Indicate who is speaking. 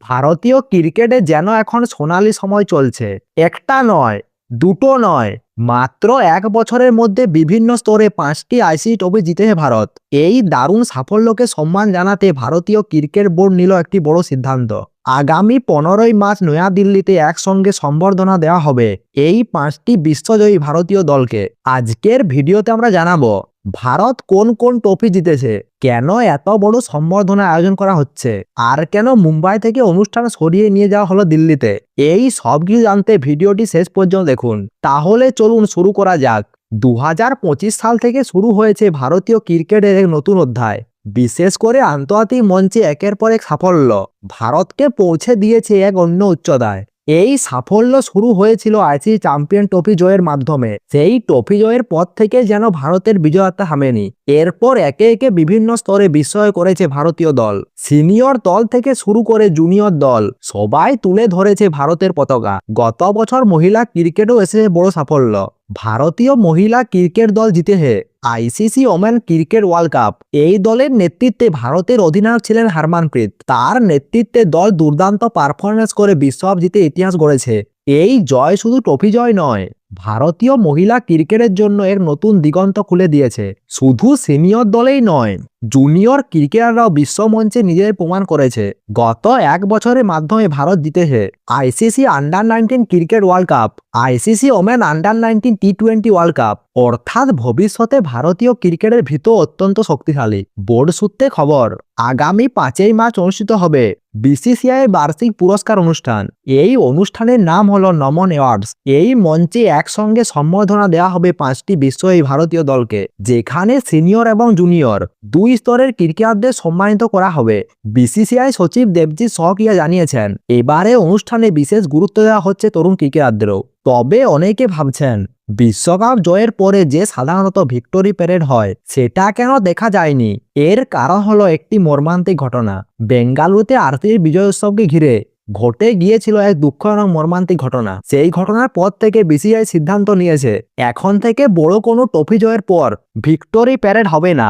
Speaker 1: ভারতীয় ক্রিকেটে যেন এখন সোনালি সময় চলছে। একটা নয়, দুটো নয়, মাত্র ১ বছরের মধ্যে বিভিন্ন স্তরে ৫টি আইসিসি ট্রফি জিতেছে ভারত। এই দারুণ সাফল্যকে সম্মান জানাতে ভারতীয় ক্রিকেট বোর্ড নিল একটি বড় সিদ্ধান্ত। আগামী ১৫ই মার্চ নয়াদিল্লিতে একসঙ্গে সম্বর্ধনা দেওয়া হবে এই ৫টি বিশ্বজয়ী ভারতীয় দলকে। আজকের ভিডিওতে আমরা জানাবো ভারত কোন কোন ট্রফি জিতেছে, কেন এত বড় সম্বর্ধনা আয়োজন করা হচ্ছে, আর কেন মুম্বাই থেকে অনুষ্ঠান সরিয়ে নিয়ে যাওয়া হলো দিল্লিতে। এই সব কিছু জানতে ভিডিওটি শেষ পর্যন্ত দেখুন। তাহলে চলুন শুরু করা যাক। ২০২৫ সাল থেকে শুরু হয়েছে ভারতীয় ক্রিকেটের এক নতুন অধ্যায়। বিশেষ করে আন্তর্জাতিক মঞ্চে একের পর এক সাফল্য ভারতকে পৌঁছে দিয়েছে এক অন্য উচ্চতায়। এই সাফল্য শুরু হয়েছিল আইসিসি চ্যাম্পিয়ন ট্রফি জয়ের মাধ্যমে। সেই ট্রফি জয়ের পর থেকে যেন ভারতের বিজয়যাত্রা থামেনি। এরপর একে একে বিভিন্ন স্তরে বিস্ময় করেছে ভারতীয় দল। সিনিয়র দল থেকে শুরু করে জুনিয়র দল সবাই তুলে ধরেছে ভারতের পতাকা। গত বছর মহিলা ক্রিকেটও এসেছে বড় সাফল্য। ভারতীয় মহিলা ক্রিকেট দল জিতেছে ICC women cricket world cup. এই দলের নেতৃত্বে ভারতের অধিনায়ক ছিলেন হারমানপ্রীত। তার নেতৃত্বে দল দুর্দান্ত পারফরমেন্স করে বিশ্বকাপ জিতে ইতিহাস গড়েছে। এই জয় শুধু ট্রফি জয় নয়, ভারতীয় মহিলা ক্রিকেটের জন্য এক নতুন দিগন্ত খুলে দিয়েছে। শুধু সিনিয়র দলেই নয়, জুনিয়র ক্রিকেটাররাও বিশ্বমঞ্চে নিজেদের প্রমাণ করেছে। গত ১ বছরের মাধ্যমে ভারত জিতেছে ICC under nineteen cricket world cup, ICC women under nineteen টি-20 ওয়ার্ল্ড কাপ। অর্থাৎ ভবিষ্যতে ভারতীয় ক্রিকেটের ভিতর অত্যন্ত শক্তিশালী। বোর্ড সূত্রে খবর, আগামী ৫ই মার্চ অনুষ্ঠিত হবে বিসিসিআই বার্ষিক পুরস্কার অনুষ্ঠান। এই অনুষ্ঠানের নাম হলো নমন অ্যাওয়ার্ডস। এই মঞ্চে একসঙ্গে সম্বর্ধনা দেওয়া হবে ৫টি বিশ্বজয়ী ভারতীয় দলকে, যেখানে সিনিয়র এবং জুনিয়র দুই স্তরের ক্রিকেটারদের সম্মানিত করা হবে। বিসিসিআই সচিব দেবজিৎ সহকিয়া জানিয়েছেন, এবারে অনুষ্ঠানে বিশেষ গুরুত্ব দেওয়া হচ্ছে তরুণ ক্রিকেটারদেরও। তবে অনেকে ভাবছেন, বিশ্বকাপ জয়ের পরে যে সাধারণত ভিক্টোরি প্যারেড হয় সেটা কেন দেখা যায়নি? এর কারণ হলো একটি মর্মান্তিক ঘটনা। বেঙ্গালুরুতে আরসিবির বিজয় উৎসবকে ঘিরে ঘটে গিয়েছিল এক দুঃখজনক মর্মান্তিক ঘটনা। সেই ঘটনার পর থেকে বিসিসিআই সিদ্ধান্ত নিয়েছে এখন থেকে বড় কোনো ট্রফি জয়ের পর ভিক্টোরি প্যারেড হবে না।